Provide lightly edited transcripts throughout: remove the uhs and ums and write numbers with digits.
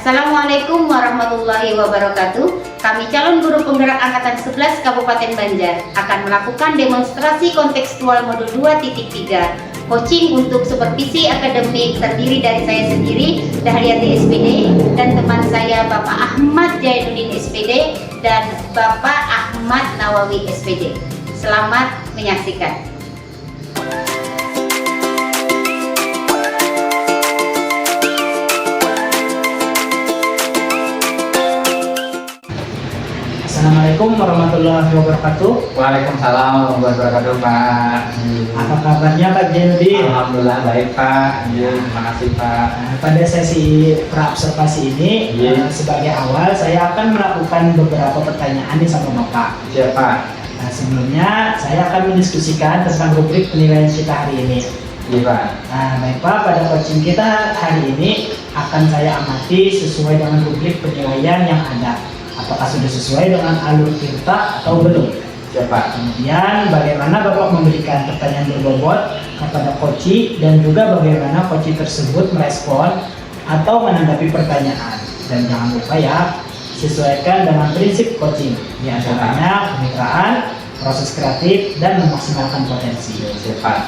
Assalamualaikum warahmatullahi wabarakatuh. Kami calon guru penggerak Angkatan 11 Kabupaten Banjar akan melakukan demonstrasi kontekstual modul 2.3 coaching untuk supervisi akademik terdiri dari saya sendiri, Dahliati SPD, dan teman saya Bapak Ahmad Jainuddin SPD dan Bapak Ahmad Nawawi SPD. Selamat menyaksikan. Assalamualaikum warahmatullahi wabarakatuh. Waalaikumsalam warahmatullahi wabarakatuh, Pak. Apa kabarnya Pak Jainuddin? Alhamdulillah baik, Pak. Terima kasih, Pak. Pada sesi praobservasi ini, sebagai awal saya akan melakukan beberapa pertanyaan nih sama Bapak. Siap, Pak. Nah, sebelumnya saya akan mendiskusikan tentang rubrik penilaian kita hari ini. Iya, Pak. Nah, baik Pak, pada coaching kita hari ini akan saya amati sesuai dengan rubrik penilaian yang ada. Apakah sudah sesuai dengan alur tirta atau belum? Siap, Pak. Kemudian bagaimana Bapak memberikan pertanyaan berbobot kepada coach dan juga bagaimana coach tersebut merespon atau menanggapi pertanyaan. Dan jangan lupa ya, sesuaikan dengan prinsip coaching, di antaranya kemitraan, proses kreatif, dan memaksimalkan potensi. Siap, Pak.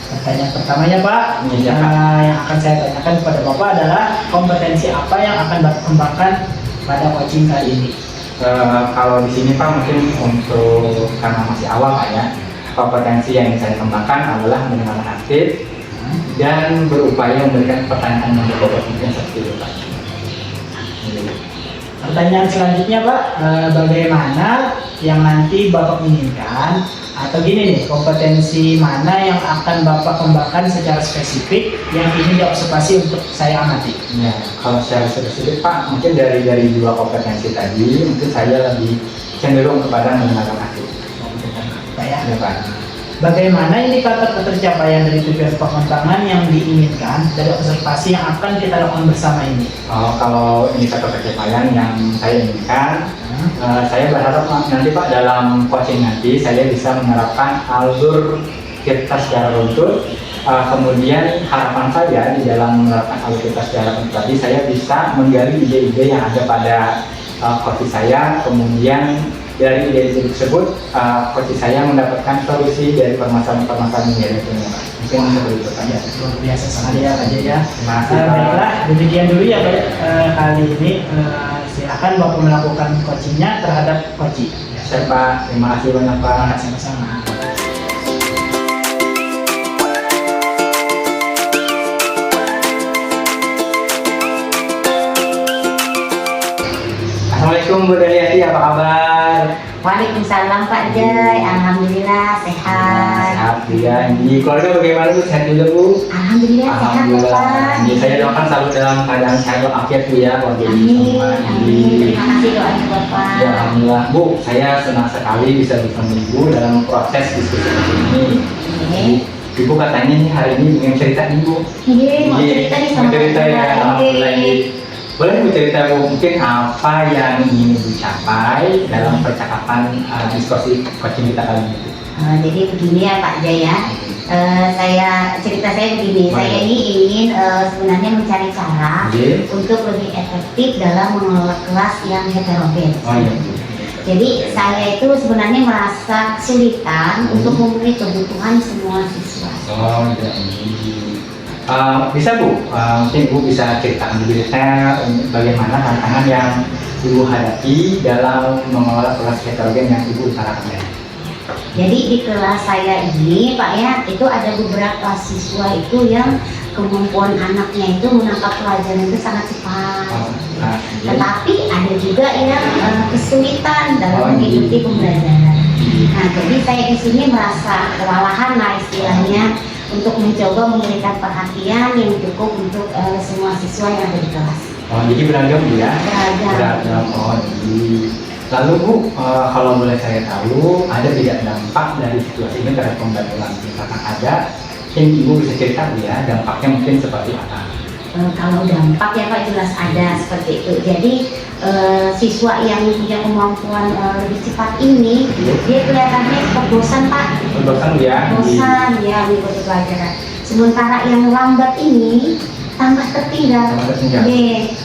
Pertanyaan pertamanya Pak, Iya, Pak. yang akan saya tanyakan kepada Bapak adalah kompetensi apa yang akan Bapak kembangkan pada coaching kali ini? Kalau di sini, Pak, mungkin untuk karena masih awal, Pak, ya, kompetensi yang saya kembangkan adalah mendengarkan aktif dan berupaya memberikan pertanyaan yang berbobot, mungkin seperti itu, Pak. Pertanyaan selanjutnya Pak, bagaimana yang nanti Bapak inginkan atau gini nih, kompetensi mana yang akan Bapak kembangkan secara spesifik yang ingin diobservasi untuk saya amati? Ya, kalau secara spesifik, Pak, mungkin dari dua kompetensi tadi, mungkin saya lebih cenderung kepada mendengarkan aktif. Pak ya. Ya, Pak. Bagaimana indikator ketercapaian dari tujuan pengembangan yang diinginkan dari observasi yang akan kita lakukan bersama ini? Kalau indikator pencapaian yang saya inginkan, saya berharap nanti, Pak, dalam coaching nanti saya bisa menerapkan alur kita secara runtut. Kemudian harapan saya di dalam menerapkan alur kita secara runtut tadi, saya bisa menggali ide-ide yang ada pada coach saya. Kemudian dari ide-ide tersebut, coach saya mendapatkan solusi dari permasalahan-permasalahan yang ada. Mungkin seperti itu, Pak. Luar biasa sekali ya Pak Jaya. Terima kasih, Pak. Baiklah, demikian dulu ya Pak. Kali ini silakan Bapak melakukan coachingnya terhadap coach. Siap, Pak. Terima kasih banyak, Pak. Sama-sama. Assalamualaikum Bu Dahliati, apa kabar? Waalaikumsalam Pak Jai, alhamdulillah sehat. Sehat ya. Di keluarga bagaimana Bu? Sehat juga Bu? Alhamdulillah sehat Bapak. Ini saya doakan selalu dalam keadaan sehat walafiat Bu ya. Amin, amin. Terima kasih doanya Bapak. Ya, alhamdulillah Bu, saya senang sekali bisa bertemu Ibu dalam proses diskusi ini. Ibu katanya nih hari ini ingin cerita nih Bu. Iya, mau cerita nih sama cerita ya, Bapak. alhamdulillah. Boleh Bu cerita Bu, mungkin apa yang ingin Ibu capai dalam percakapan diskusi coaching kita kali ini? Jadi begini ya Pak Jaya, cerita saya begini, Baik. saya ini ingin sebenarnya mencari cara untuk lebih efektif dalam mengelola kelas yang heterogen. Oh iya Bu. Jadi saya itu sebenarnya merasa kesulitan untuk memenuhi kebutuhan semua siswa. Oh iya. Bisa Bu, mungkin Ibu bisa ceritakan lebih detail bagaimana tantangan yang Ibu hadapi dalam mengelola kelas heterogen yang Ibu utarakan ya. Jadi di kelas saya ini Pak ya, itu ada beberapa siswa itu yang kemampuan anaknya itu menangkap pelajaran itu sangat cepat. Tetapi ada juga yang kesulitan dalam mengikuti pembelajaran. Nah, jadi saya di sini merasa kewalahan lah istilahnya untuk mencoba memberikan perhatian yang cukup untuk semua siswa yang ada di kelas. Oh, jadi beragam Bu ya? Beragam. Oh, jadi. Lalu Bu, kalau boleh saya tahu, ada tidak dampak dari situasi ini terhadap pembelajaran? Misalkan ada, mungkin Ibu bisa cerita Bu ya, dampaknya mungkin seperti apa? Kalau dampak ya Pak jelas ada seperti itu. Jadi siswa yang punya kemampuan lebih cepat ini, dia kelihatannya cepat bosan Pak. Bosan ya? Bosan ya mengikuti pelajaran. Sementara yang lambat ini tambah tertinggal. Tambah tertinggal.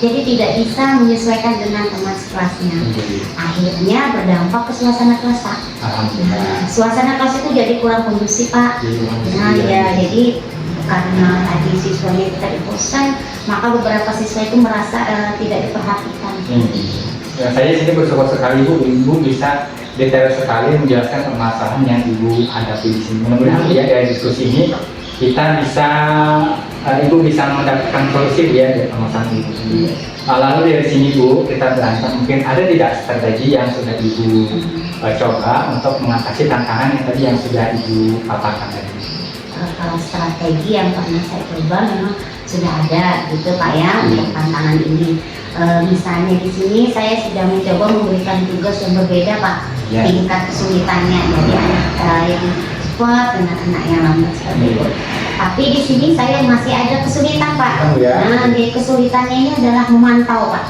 Jadi tidak bisa menyesuaikan dengan teman sekelasnya. Akhirnya berdampak ke suasana kelas, Pak. Alhamdulillah. Suasana kelas itu jadi kurang kondusif, Pak. Nah ya, jadi karena tadi siswanya itu tadi bosan, maka beberapa siswa itu merasa tidak diperhatikan. Ya, saya sini bersyukur sekali Ibu bisa detail sekali menjelaskan permasalahan yang Ibu hadapi di sini. Mudah-mudahan ya dari diskusi ini kita bisa Ibu bisa mendapatkan solusi ya dari permasalahan Ibu sendiri. Lalu dari sini Bu, kita berantem mungkin ada tidak strategi yang sudah Ibu coba untuk mengatasi tantangan yang tadi yang sudah Ibu paparkan tadi. Kalau strategi yang pernah saya coba memang sudah ada gitu Pak ya untuk tantangan ini. Misalnya di sini saya sudah mencoba memberikan tugas yang berbeda Pak, tingkat kesulitannya dari anak yang cepat dengan anak yang lambat seperti itu. Tapi di sini saya masih ada kesulitan Pak. Nah, kesulitannya ini adalah memantau Pak.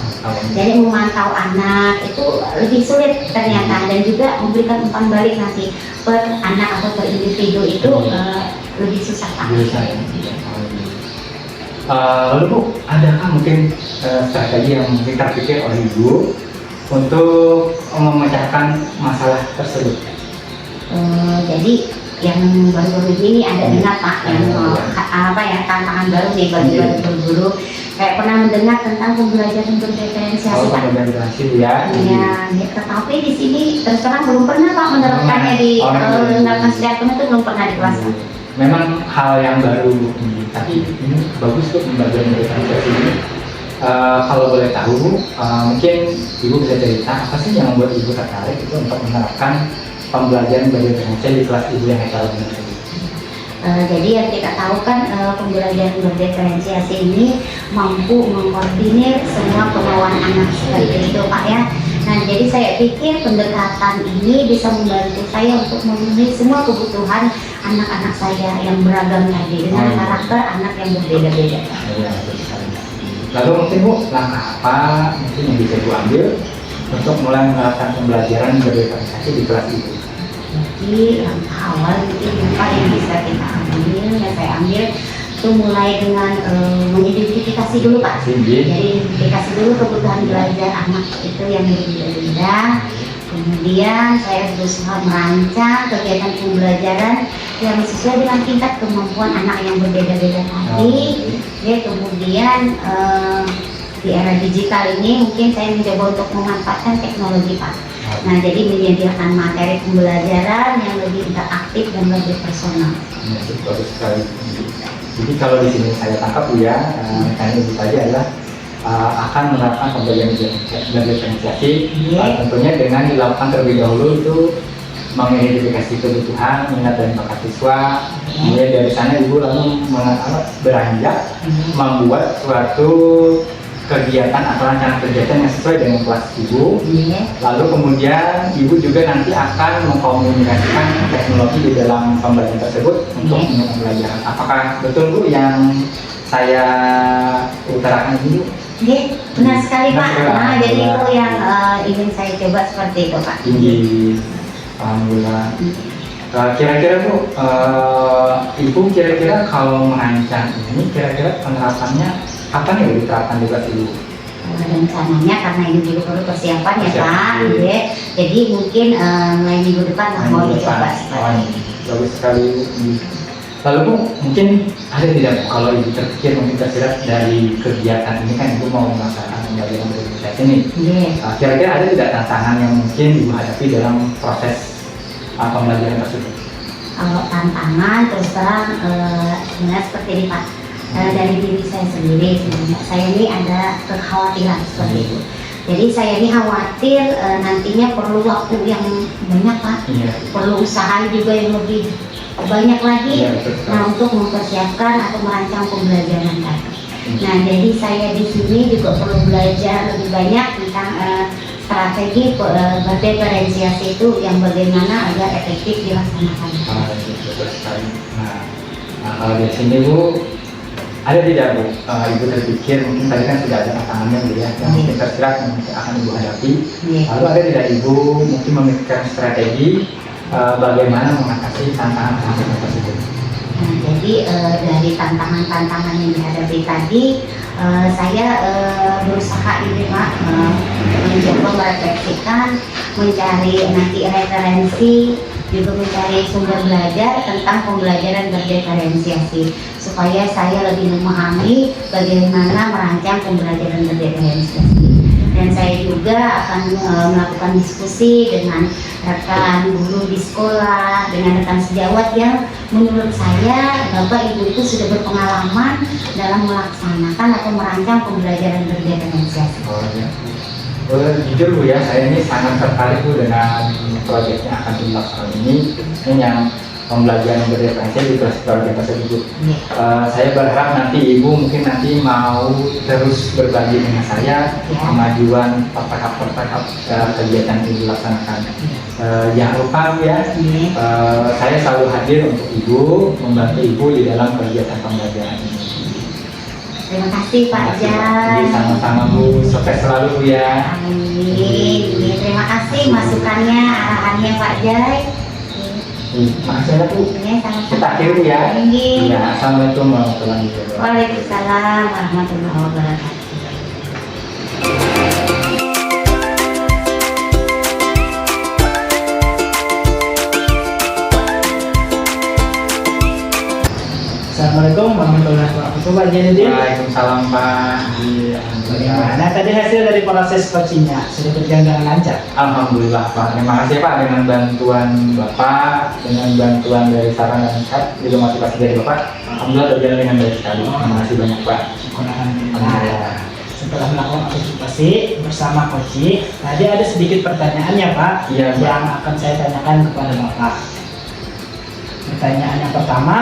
Jadi memantau anak itu lebih sulit ternyata, dan juga memberikan umpan balik nanti per anak atau per individu itu lebih susah Pak. Lalu Bu, adakah mungkin strategi yang mungkin terpikir oleh Ibu untuk memecahkan masalah tersebut? Jadi yang baru-baru ini ada dengar Pak yang apa ya, tantangan baru nih bagi guru. Kayak pernah mendengar tentang pembelajaran berdiferensiasi Pak. Ya. Ya, tetapi di sini terus terang belum pernah Pak menerapkannya di menerapkan secara penuh itu belum pernah di kelas. Memang hal yang baru tapi ini bagus tuh pembelajaran berdiferensiasi ini. Kalau boleh tahu, mungkin Ibu bisa cerita apa sih yang membuat Ibu tertarik itu untuk menerapkan pembelajaran berdiferensiasi di kelas Ibu yang heterogener? Jadi yang kita tahu kan pembelajaran berdiferensiasi ini mampu mengkoordinir semua kemauan anak seperti itu Pak ya. Nah jadi saya pikir pendekatan ini bisa membantu saya untuk memenuhi semua kebutuhan anak-anak saya yang beragam tadi dengan karakter anak yang berbeda-beda. Lalu mungkin Bu, langkah apa mungkin yang bisa Ibu ambil untuk mulai menerapkan pembelajaran berdiferensiasi di kelas Ibu? Jadi langkah awal mungkin Pak yang bisa kita ambil, ya saya ambil itu mulai dengan mengidentifikasi dulu Pak. Jadi identifikasi dulu kebutuhan belajar anak itu yang berbeda-beda. Kemudian saya berusaha merancang kegiatan pembelajaran yang sesuai dengan tingkat kemampuan anak yang berbeda-beda tadi. Ya, kemudian di era digital ini mungkin saya mencoba untuk memanfaatkan teknologi Pak. Nah, jadi menyediakan materi pembelajaran yang lebih interaktif dan lebih personal. Bagus sekali. Jadi kalau di sini saya tangkap Bu ya, mekanisme Ibu tadi adalah akan menerapkan pembelajaran berdiferensiasi, tentunya dengan dilakukan terlebih dahulu itu mengidentifikasi kebutuhan, minat dan bakat siswa. Kemudian dari sana Ibu lalu beranjak membuat suatu kegiatan atau rencana kegiatan yang sesuai dengan kelas Ibu. Lalu kemudian Ibu juga nanti akan mengkomunikasikan teknologi di dalam pembelajaran tersebut untuk pembelajaran. Apakah betul Bu yang saya utarakan ini? Benar sekali Pak. Nah, jadi itu yang ingin saya coba seperti itu Pak. Alhamdulillah. Kira-kira Bu, Ibu kira-kira kalau merancang ini kira-kira penerapannya kapan ya diterapkan di kelas Ibu? Rencananya karena ini dulu perlu persiapan ya Pak, jadi mungkin mulai minggu depan mau dicoba. Bagus sekali. Lalu Bu, mungkin ada tidak Bu, kalau Ibu terpikir mungkin tersirat dari kegiatan ini kan Ibu mau melaksanakan pembelajaran berdiferensiasi ini. Kira-kira ada tidak tantangan yang mungkin Ibu hadapi dalam proses pembelajaran tersebut? Kalau tantangan terus terang sebenarnya seperti ini Pak. Dari diri saya sendiri sebenarnya saya ini ada kekhawatiran seperti itu. Jadi saya ini khawatir nantinya perlu waktu yang banyak Pak, perlu usaha juga yang lebih banyak lagi. Nah untuk mempersiapkan atau merancang pembelajaran tadi. Nah jadi saya di sini juga perlu belajar lebih banyak tentang strategi berdiferensiasi itu yang bagaimana agar efektif dilaksanakan. Nah kalau di sini Bu, ada tidak Bu, Ibu terpikir mungkin tadi kan sudah ada tantangannya Bu ya, yang mungkin tersirat yang akan Ibu hadapi. Lalu ada tidak Ibu mungkin memikirkan strategi bagaimana mengatasi tantangan tersebut? Nah, jadi dari tantangan-tantangan yang dihadapi tadi, saya berusaha ini Pak, mencoba merefleksikan, mencari nanti referensi, juga mencari sumber belajar tentang pembelajaran berdiferensiasi, supaya saya lebih memahami bagaimana merancang pembelajaran berdiferensiasi. Dan saya juga akan melakukan diskusi dengan rekan guru di sekolah, dengan rekan sejawat yang menurut saya Bapak Ibu itu sudah berpengalaman dalam melaksanakan atau merancang pembelajaran berdiferensiasi. Oh ya. Jujur Bu ya, saya ini sangat tertarik Bu dengan proyek yang akan dilaksanakan ini yang pembelajaran berdiferensiasi di kelas keluarga tersebut. Saya berharap nanti Ibu mungkin nanti mau terus berbagi dengan saya kemajuan tahap-tahap kegiatan yang dilaksanakan. Jangan lupa Bu ya, saya selalu hadir untuk Ibu, membantu Ibu di dalam kegiatan pembelajaran ini. Terima kasih Pak Jai. Sama-sama Bu, sukses selalu Bu ya. Amin. Terima kasih masukannya, arahannya Pak Jai. Makasih ya Bu. Ya, sama-sama. Kita akhiri Bu ya. Amin. Ya, Assalamualaikum warahmatullahi wabarakatuh. Waalaikumsalam warahmatullahi wabarakatuh. Assalamualaikum warahmatullahi wabarakatuh. Pak Jainuddin. Waalaikumsalam Pak. Bagaimana tadi hasil dari proses coachingnya? Sudah berjalan dengan lancar? Alhamdulillah Pak. Terima kasih Pak dengan bantuan Bapak, dengan bantuan dari saran dan nasihat, juga motivasi dari Bapak. Alhamdulillah berjalan dengan baik sekali. Terima kasih banyak Pak. Alhamdulillah. Setelah melakukan observasi bersama coaching, tadi ada sedikit pertanyaannya Pak, Iya, Pak. yang akan saya tanyakan kepada Bapak. Pertanyaan yang pertama,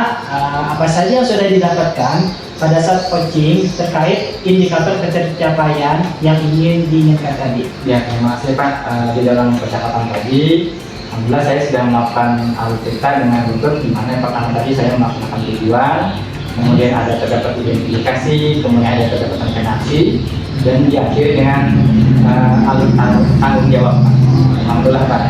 apa saja yang sudah didapatkan pada saat coaching terkait indikator pencapaian yang ingin diinginkan tadi? Ya, terima kasih Pak. Di dalam percakapan tadi, alhamdulillah saya sudah melakukan alur cerita dengan bentuk di mana yang pertama tadi saya melakukan tujuan, kemudian ada terdapat identifikasi, kemudian ada terdapat aksi, dan diakhiri dengan alur tanggung jawab Pak. Alhamdulillah Pak.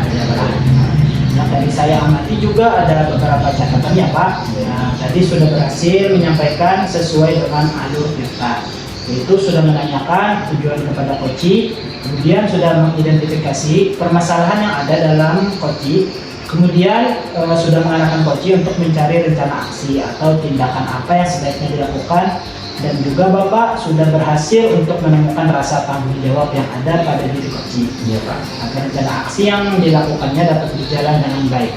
Yang tadi saya amati juga ada beberapa catatan ya Pak. Nah, tadi sudah berhasil menyampaikan sesuai dengan alur kita. Yaitu sudah menanyakan tujuan kepada coaching, kemudian sudah mengidentifikasi permasalahan yang ada dalam coaching, kemudian sudah mengarahkan coaching untuk mencari rencana aksi atau tindakan apa yang sebaiknya dilakukan, dan juga Bapak sudah berhasil untuk menemukan rasa tanggung jawab yang ada pada diri coaching. Iya Pak. Agar rencana aksi yang dilakukannya dapat berjalan dengan baik.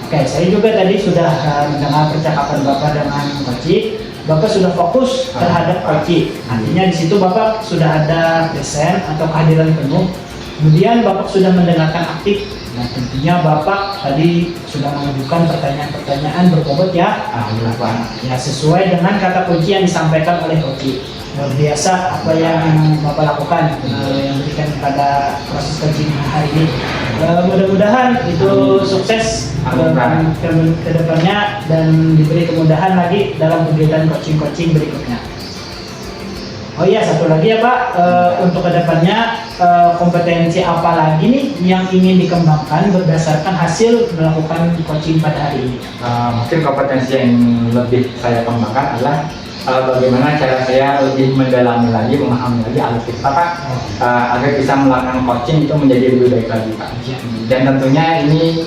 Oke, saya juga tadi sudah mendengar percakapan Bapak dengan coaching. Bapak sudah fokus terhadap coaching. Artinya di situ Bapak sudah ada present atau kehadiran penuh. Kemudian Bapak sudah mendengarkan aktif. Nah, tentunya Bapak tadi sudah mengajukan pertanyaan-pertanyaan berbobot ya. Alhamdulillah Pak. Ya, sesuai dengan kata kunci yang disampaikan oleh coaching. Luar biasa apa yang Bapak lakukan yang berikan pada proses coaching hari ini. Mudah-mudahan itu sukses ke depannya dan diberi kemudahan lagi dalam kegiatan coaching berikutnya. Oh iya, satu lagi ya Pak, untuk kedepannya kompetensi apa lagi nih yang ingin dikembangkan berdasarkan hasil melakukan coaching pada hari ini? Mungkin kompetensi yang lebih saya kembangkan adalah bagaimana cara saya lebih mendalami lagi, memahami lagi alur kita Pak, agar bisa melakukan coaching itu menjadi lebih baik lagi Pak. Dan tentunya ini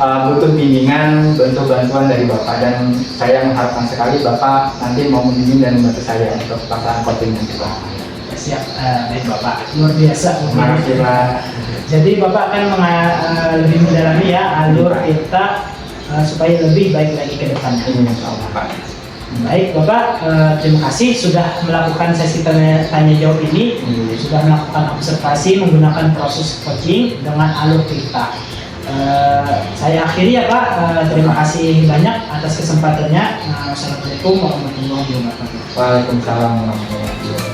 butuh bimbingan, bentuk bantuan dari Bapak, dan saya mengharapkan sekali Bapak nanti mau membimbing dan membantu saya untuk pelaksanaan coaching nanti Pak. Siap, baik Bapak, luar biasa. Terima kasih Pak. Jadi Bapak akan lebih mendalami ya alur kita supaya lebih baik lagi ke depannya. Insya Allah Pak. Baik Bapak, terima kasih sudah melakukan sesi tanya jawab ini, sudah melakukan observasi menggunakan proses coaching dengan alur kita. Saya akhiri ya Pak, terima kasih banyak atas kesempatannya. Wassalamualaikum warahmatullahi wabarakatuh. Waalaikumsalam warahmatullahi wabarakatuh.